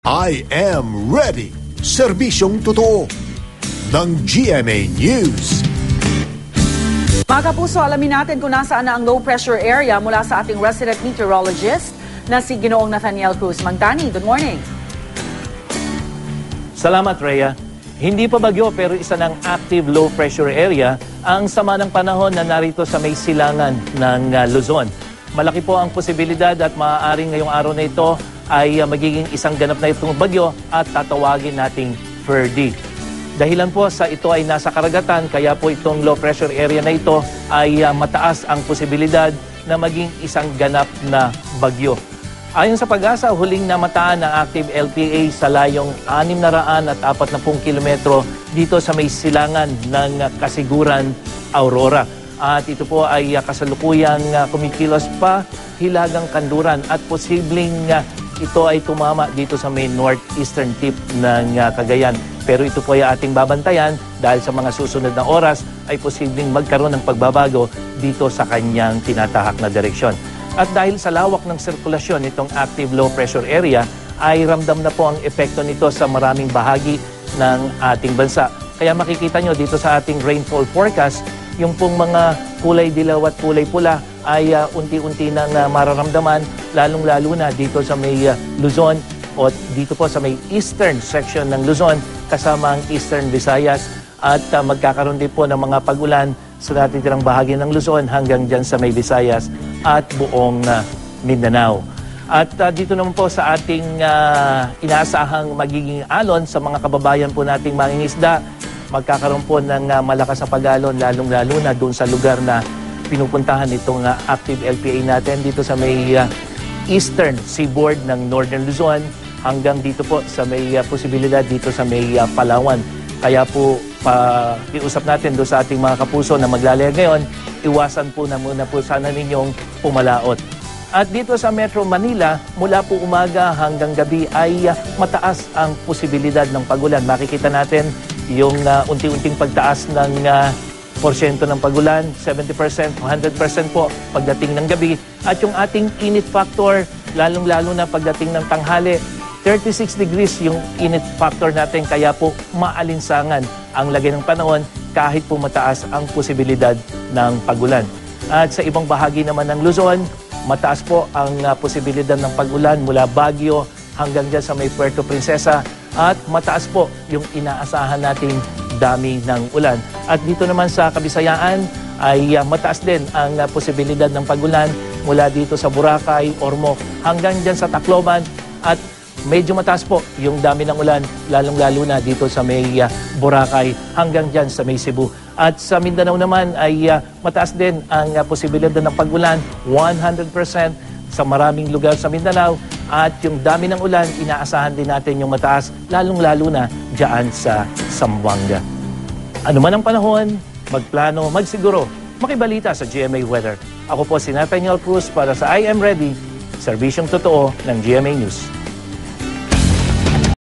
I am ready. Serbisyong totoo ng GMA News. Mga kapuso, alamin natin kung nasaan na ang low pressure area mula sa ating resident meteorologist na si Ginoong Nathaniel Cruz. Magdani, good morning. Salamat, Rhea. Hindi pa bagyo pero isa ng active low pressure area ang sama ng panahon na narito sa may silangan ng Luzon. Malaki po ang posibilidad at maaaring ngayong araw na ito ay magiging isang ganap na itong bagyo at tatawagin nating Ferdy. Dahilan po sa ito ay nasa karagatan, kaya po itong low pressure area na ito ay mataas ang posibilidad na maging isang ganap na bagyo. Ayon sa Pag-asa, huling namataan ng active LPA sa layong 640 kilometro dito sa may silangan ng Kasiguran, Aurora. At ito po ay kasalukuyang kumikilos pa hilagang kanluran at posibleng ito ay tumama dito sa may northeastern tip ng Cagayan. Pero ito po ay ating babantayan dahil sa mga susunod na oras ay posibleng magkaroon ng pagbabago dito sa kanyang tinatahak na direksyon. At dahil sa lawak ng sirkulasyon itong active low pressure area ay ramdam na po ang epekto nito sa maraming bahagi ng ating bansa. Kaya makikita nyo dito sa ating rainfall forecast, yung pong mga kulay dilaw at kulay pula ay unti-unti nang mararamdaman, lalong-lalo na dito sa may Luzon o dito po sa may eastern section ng Luzon kasama ang eastern Visayas at magkakaroon din po ng mga pag-ulan sa natitirang bahagi ng Luzon hanggang dyan sa may Visayas at buong Mindanao. At dito naman po sa ating inaasahang magiging alon sa mga kababayan po nating mangingisda, magkakaroon po ng malakas na pag-alon lalong-lalo na doon sa lugar na pinupuntahan itong active LPA natin dito sa may eastern seaboard ng Northern Luzon hanggang dito po sa may posibilidad dito sa may Palawan. Kaya po iusap natin doon sa ating mga kapuso na maglalayag ngayon, iwasan po na muna po sana ninyong pumalaot. At dito sa Metro Manila, mula po umaga hanggang gabi ay mataas ang posibilidad ng pag-ulan. Makikita natin yung unti-unting pagtaas ng porsyento ng pag-ulan, 70%, 100% po pagdating ng gabi. At yung ating init factor, lalong-lalo na pagdating ng tanghali, 36 degrees yung init factor natin, kaya po maalinsangan ang lagay ng panahon kahit po mataas ang posibilidad ng pag-ulan. At sa ibang bahagi naman ng Luzon, mataas po ang posibilidad ng pag-ulan mula Baguio hanggang dyan sa may Puerto Princesa at mataas po yung inaasahan nating dami ng ulan. At dito naman sa Kabisayaan ay mataas din ang posibilidad ng pag-ulan mula dito sa Boracay, Ormoc hanggang dyan sa Tacloban at medyo mataas po yung dami ng ulan lalong-lalo na dito sa may Boracay hanggang dyan sa may Cebu. At sa Mindanao naman ay mataas din ang posibilidad ng pag-ulan, 100% sa maraming lugar sa Mindanao. At yung dami ng ulan, inaasahan din natin yung mataas, lalong-lalo na dyan sa Zamboanga. Ano man ang panahon, magplano, magsiguro, makibalita sa GMA Weather. Ako po si Nathaniel Cruz para sa I Am Ready, serbisyong totoo ng GMA News.